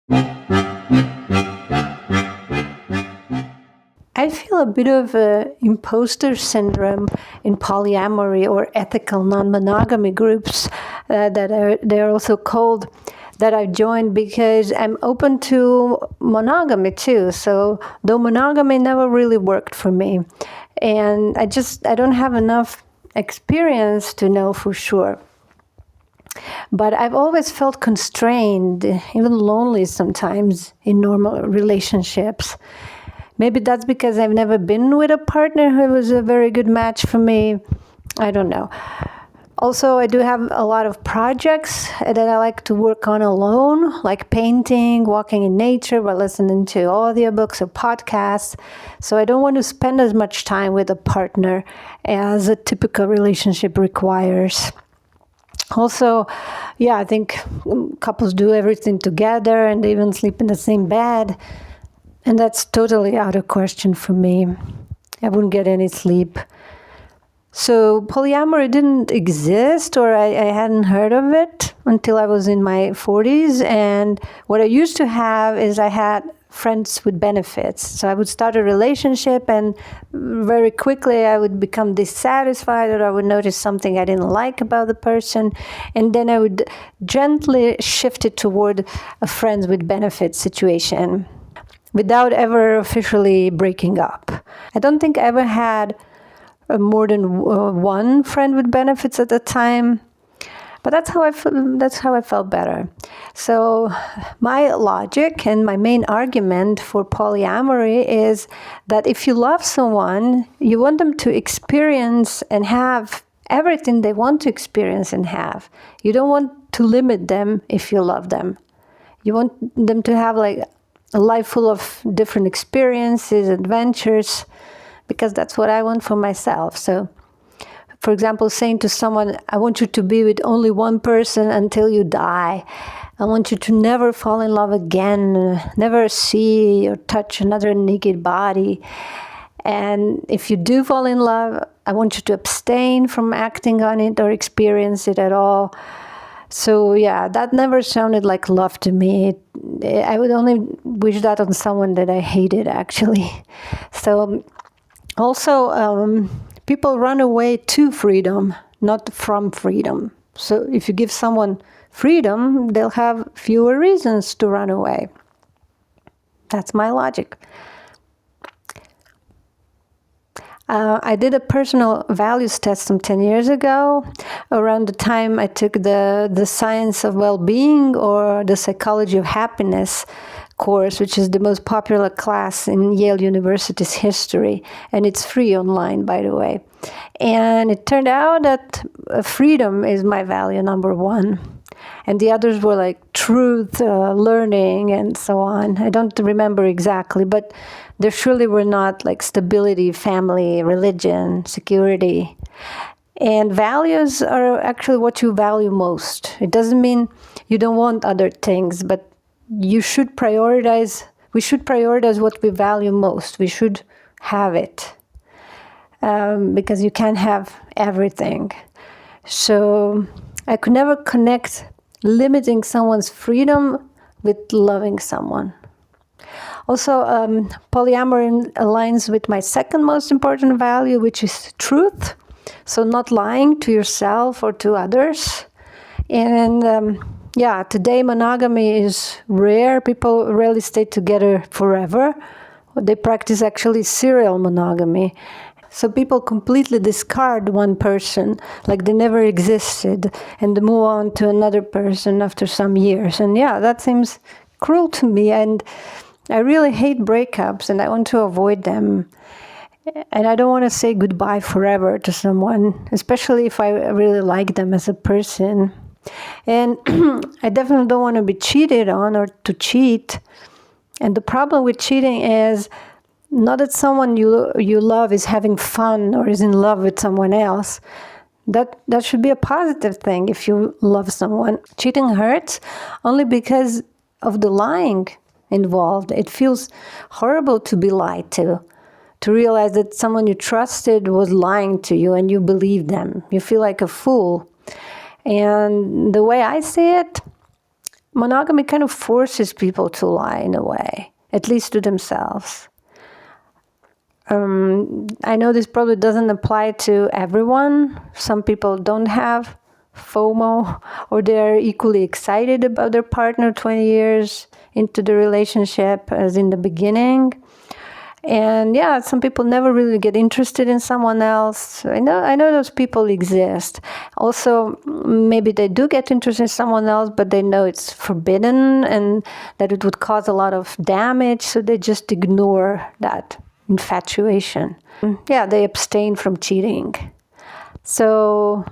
I feel a bit of imposter syndrome in polyamory or ethical non-monogamy groups they're also called, that I've joined because I'm open to monogamy too. So though monogamy never really worked for me, and I don't have enough experience to know for sure. But I've always felt constrained, even lonely sometimes in normal relationships. Maybe that's because I've never been with a partner who was a very good match for me. I don't know. Also, I do have a lot of projects that I like to work on alone, like painting, walking in nature, or listening to audiobooks or podcasts. So I don't want to spend as much time with a partner as a typical relationship requires. Also, I think couples do everything together and they even sleep in the same bed. And that's totally out of question for me. I wouldn't get any sleep. So polyamory didn't exist, or I hadn't heard of it until I was in my 40s. And what I used to have is I had friends with benefits. So I would start a relationship and very quickly I would become dissatisfied, or I would notice something I didn't like about the person. And then I would gently shift it toward a friends with benefits situation, without ever officially breaking up. I don't think I ever had more than one friend with benefits at the time, but that's how I felt better. So my logic and my main argument for polyamory is that if you love someone, you want them to experience and have everything they want to experience and have. You don't want to limit them if you love them. You want them to have like a life full of different experiences, adventures, because that's what I want for myself. So, for example, saying to someone, I want you to be with only one person until you die. I want you to never fall in love again, never see or touch another naked body. And if you do fall in love, I want you to abstain from acting on it or experience it at all. So that never sounded like love to me. I would only wish that on someone that I hated, actually. So also, people run away to freedom, not from freedom. So if you give someone freedom, they'll have fewer reasons to run away. That's my logic. I did a personal values test some 10 years ago, around the time I took the Science of Well-Being or the Psychology of Happiness course, which is the most popular class in Yale University's history. And it's free online, by the way. And it turned out that freedom is my value number one. And the others were like truth, learning, and so on. I don't remember exactly, but there surely were not like stability, family, religion, security. And values are actually what you value most. It doesn't mean you don't want other things, but we should prioritize what we value most. We should have it. Because you can't have everything. So I could never connect limiting someone's freedom with loving someone. Also, polyamory aligns with my second most important value, which is truth. So not lying to yourself or to others. And today monogamy is rare. People rarely stay together forever. They practice actually serial monogamy. So people completely discard one person, like they never existed, and they move on to another person after some years. And that seems cruel to me. And I really hate breakups, and I want to avoid them. And I don't want to say goodbye forever to someone, especially if I really like them as a person. And I definitely don't want to be cheated on or to cheat. And the problem with cheating is not that someone you love is having fun or is in love with someone else. That should be a positive thing if you love someone. Cheating hurts only because of the lying involved. It feels horrible to be lied to realize that someone you trusted was lying to you and you believed them. You feel like a fool. And the way I see it, monogamy kind of forces people to lie in a way, at least to themselves. I know this probably doesn't apply to everyone. Some people don't have FOMO, or they're equally excited about their partner 20 years into the relationship as in the beginning. And yeah, some people never really get interested in someone else. I know those people exist. Also, maybe they do get interested in someone else, but they know it's forbidden and that it would cause a lot of damage, so they just ignore that infatuation. Yeah, they abstain from cheating. So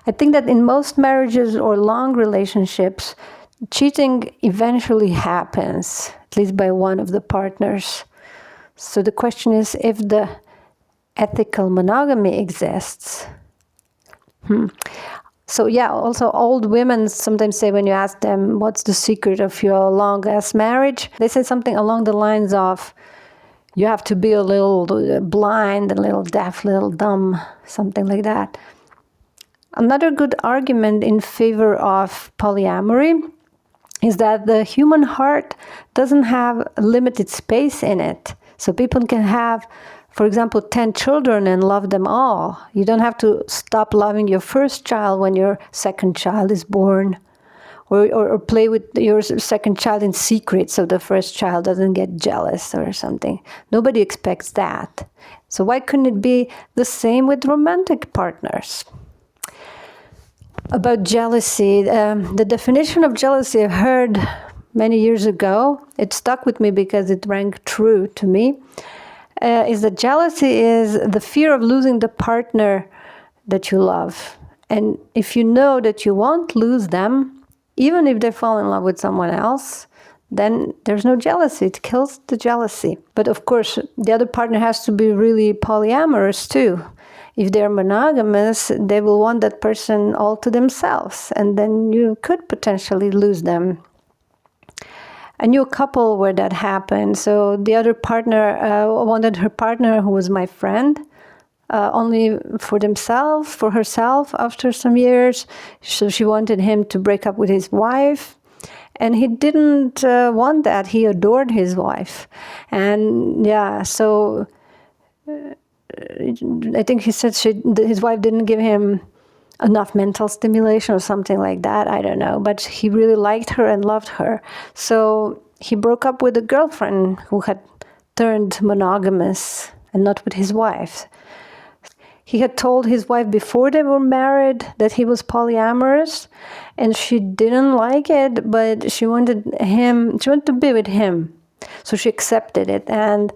I think that in most marriages or long relationships, cheating eventually happens, at least by one of the partners. So the question is if the ethical monogamy exists. So yeah, also old women sometimes say, when you ask them, what's the secret of your long-ass marriage? They say something along the lines of, you have to be a little blind, a little deaf, a little dumb, something like that. Another good argument in favor of polyamory is that the human heart doesn't have limited space in it. So people can have, for example, 10 children and love them all. You don't have to stop loving your first child when your second child is born. Or play with your second child in secret so the first child doesn't get jealous or something. Nobody expects that. So why couldn't it be the same with romantic partners? About jealousy, the definition of jealousy I heard many years ago, it stuck with me because it rang true to me, is that jealousy is the fear of losing the partner that you love. And if you know that you won't lose them, even if they fall in love with someone else, then there's no jealousy. It kills the jealousy. But of course, the other partner has to be really polyamorous too. If they're monogamous, they will want that person all to themselves, and then you could potentially lose them. I knew a couple where that happened. So the other partner wanted her partner, who was my friend, only for themselves, for herself after some years. So she wanted him to break up with his wife. And he didn't want that. He adored his wife. And yeah, so I think he said his wife didn't give him enough mental stimulation or something like that. I don't know. But he really liked her and loved her. So he broke up with a girlfriend who had turned monogamous and not with his wife. He had told his wife before they were married that he was polyamorous, and she didn't like it, but she wanted to be with him. So she accepted it. And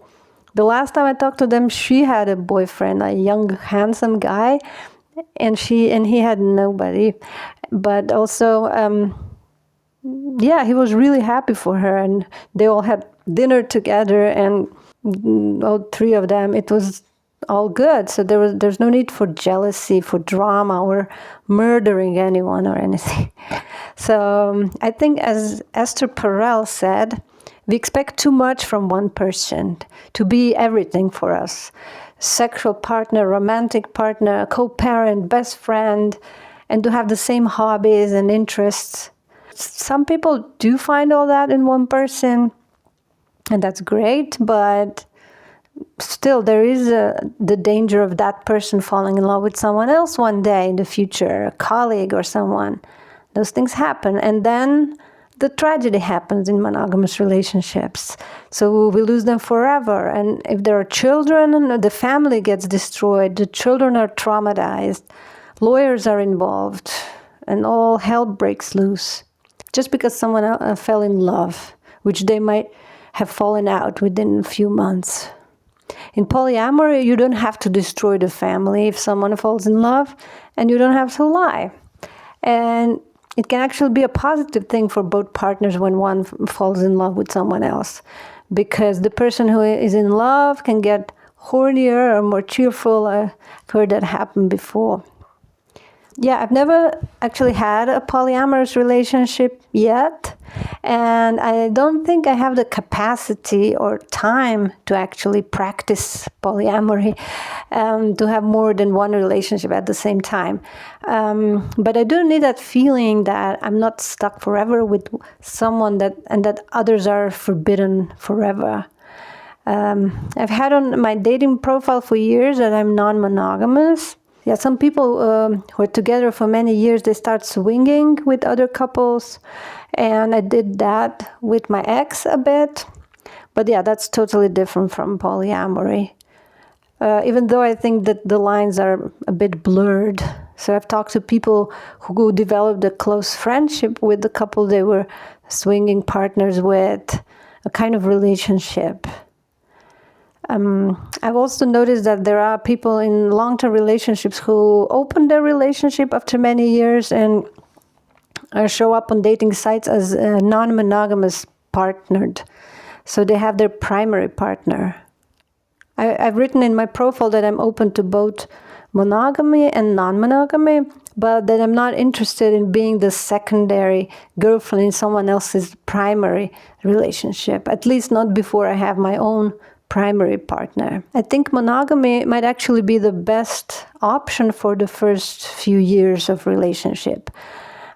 the last time I talked to them, she had a boyfriend, a young, handsome guy, and he had nobody. But also, he was really happy for her, and they all had dinner together, and all three of them, it was all good. So there's no need for jealousy, for drama, or murdering anyone or anything. So I think, as Esther Perel said, we expect too much from one person to be everything for us. Sexual partner, romantic partner, co-parent, best friend, and to have the same hobbies and interests. Some people do find all that in one person, and that's great, but still, there is the danger of that person falling in love with someone else one day in the future, a colleague or someone. Those things happen. And then the tragedy happens in monogamous relationships. So we lose them forever. And if there are children, the family gets destroyed. The children are traumatized. Lawyers are involved. And all hell breaks loose. Just because someone fell in love, which they might have fallen out within a few months. In polyamory, you don't have to destroy the family if someone falls in love, and you don't have to lie. And it can actually be a positive thing for both partners when one falls in love with someone else, because the person who is in love can get hornier or more cheerful. I've heard that happen before. Yeah, I've never actually had a polyamorous relationship yet, and I don't think I have the capacity or time to actually practice polyamory, to have more than one relationship at the same time. But I do need that feeling that I'm not stuck forever with someone and that others are forbidden forever. I've had on my dating profile for years that I'm non-monogamous. Yeah, some people who are together for many years, they start swinging with other couples. And I did that with my ex a bit. But yeah, that's totally different from polyamory. Even though I think that the lines are a bit blurred. So I've talked to people who developed a close friendship with the couple they were swinging partners with, a kind of relationship. I've also noticed that there are people in long-term relationships who open their relationship after many years and show up on dating sites as non-monogamous partnered. So they have their primary partner. I've written in my profile that I'm open to both monogamy and non-monogamy, but that I'm not interested in being the secondary girlfriend in someone else's primary relationship, at least not before I have my own primary partner. I think monogamy might actually be the best option for the first few years of relationship,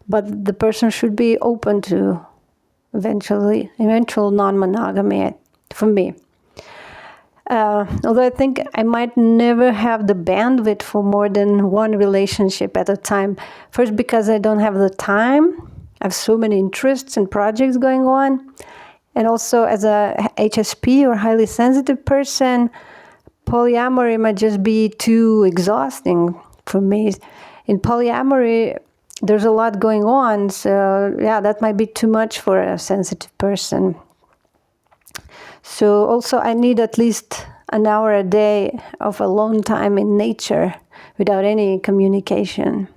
but the person should be open to eventual non-monogamy for me. Although I think I might never have the bandwidth for more than one relationship at a time. First, because I don't have the time. I have so many interests and projects going on. And also, as a HSP or highly sensitive person, polyamory might just be too exhausting for me. In polyamory, there's a lot going on, so yeah, that might be too much for a sensitive person. So also, I need at least an hour a day of alone time in nature without any communication.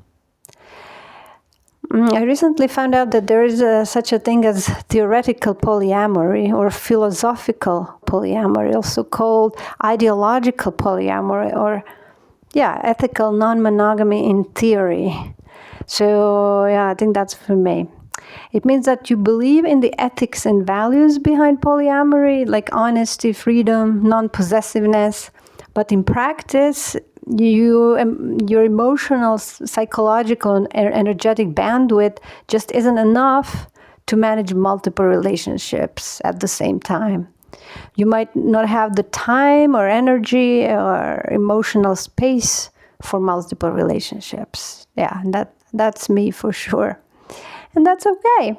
I recently found out that there is such a thing as theoretical polyamory or philosophical polyamory, also called ideological polyamory or, ethical non-monogamy in theory. So, I think that's for me. It means that you believe in the ethics and values behind polyamory, like honesty, freedom, non-possessiveness, but in practice, your emotional, psychological, and energetic bandwidth just isn't enough to manage multiple relationships at the same time. You might not have the time or energy or emotional space for multiple relationships. Yeah, and that's me for sure. And that's okay.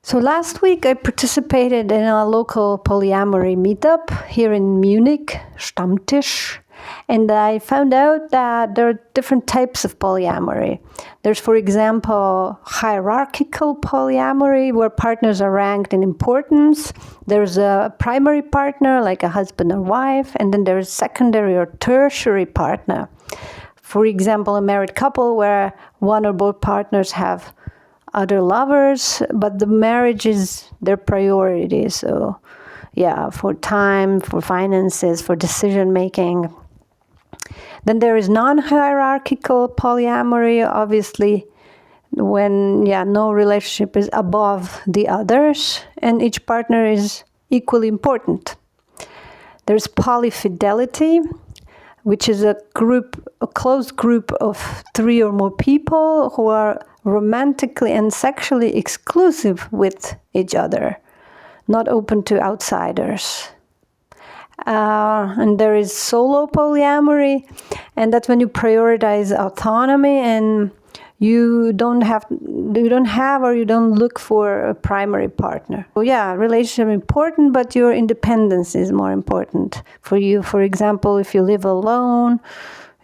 So last week I participated in a local polyamory meetup here in Munich, Stammtisch. And I found out that there are different types of polyamory. There's, for example, hierarchical polyamory, where partners are ranked in importance. There's a primary partner, like a husband or wife, and then there's secondary or tertiary partner. For example, a married couple where one or both partners have other lovers, but the marriage is their priority. So, for time, for finances, for decision making. Then there is non-hierarchical polyamory, obviously, when no relationship is above the others and each partner is equally important. There's polyfidelity, which is a closed group of 3 or more people who are romantically and sexually exclusive with each other, not open to outsiders. And there is solo polyamory, and that's when you prioritize autonomy and you don't have or you don't look for a primary partner. So relationship is important, but your independence is more important for you. For example, if you live alone,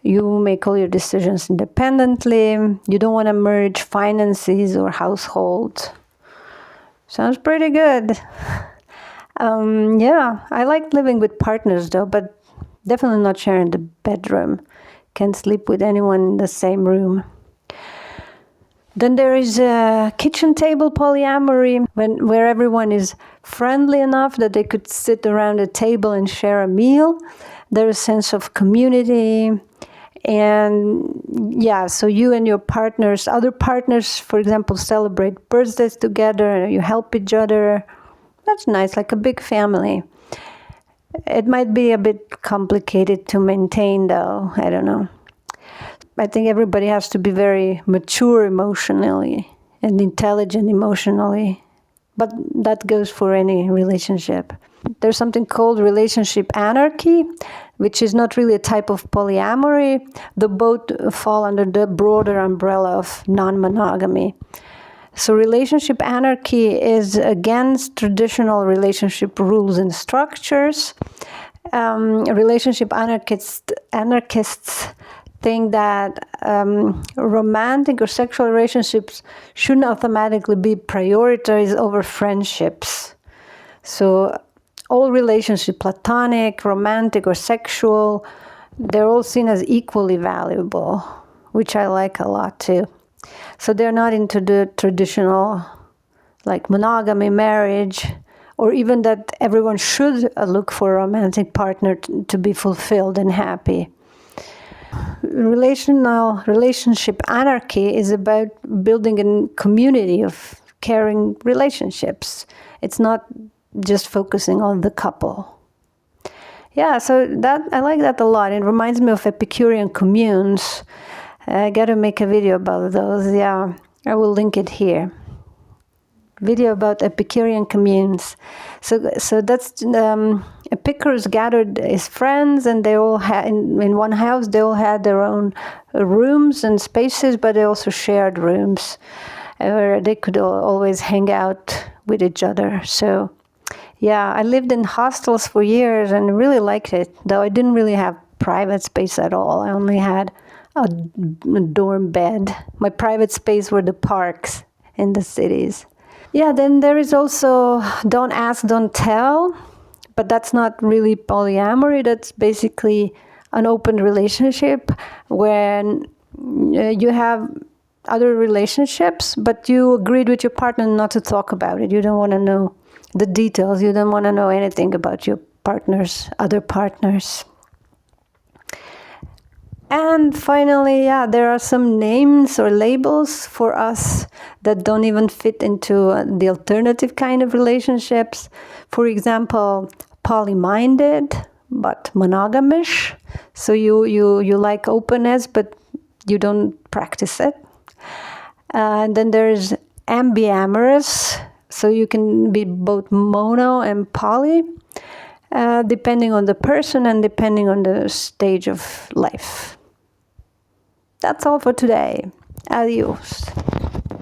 you make all your decisions independently. You don't want to merge finances or household. Sounds pretty good. I like living with partners though, but definitely not sharing the bedroom. Can't sleep with anyone in the same room. Then there is a kitchen table polyamory, where everyone is friendly enough that they could sit around a table and share a meal. There's a sense of community, And yeah, so you and your partners, other partners, for example, celebrate birthdays together, you help each other. That's nice, like a big family. It might be a bit complicated to maintain, though. I don't know. I think everybody has to be very mature emotionally and intelligent emotionally. But that goes for any relationship. There's something called relationship anarchy, which is not really a type of polyamory. The both fall under the broader umbrella of non-monogamy. So relationship anarchy is against traditional relationship rules and structures. Relationship anarchists think that romantic or sexual relationships shouldn't automatically be prioritized over friendships. So all relationships, platonic, romantic, or sexual, they're all seen as equally valuable, which I like a lot too. So they're not into the traditional, like monogamy, marriage, or even that everyone should look for a romantic partner to be fulfilled and happy. Relationship anarchy is about building a community of caring relationships. It's not just focusing on the couple. Yeah, so that I like that a lot. It reminds me of Epicurean communes. I got to make a video about those. Yeah, I will link it here. Video about Epicurean communes. So that's Epicurus gathered his friends, and they all had in one house. They all had their own rooms and spaces, but they also shared rooms where they could always hang out with each other. So, yeah, I lived in hostels for years and really liked it. Though I didn't really have private space at all. I only had a dorm bed. My private space were the parks in the cities. Yeah, then there is also don't ask, don't tell, but that's not really polyamory. That's basically an open relationship when you have other relationships, but you agreed with your partner not to talk about it. You don't want to know the details. You don't want to know anything about your other partners. And finally, yeah, there are some names or labels for us that don't even fit into the alternative kind of relationships. For example, poly-minded, but monogamish. So you like openness, but you don't practice it. And then there's ambiamorous. So you can be both mono and poly, depending on the person and depending on the stage of life. That's all for today. Adios.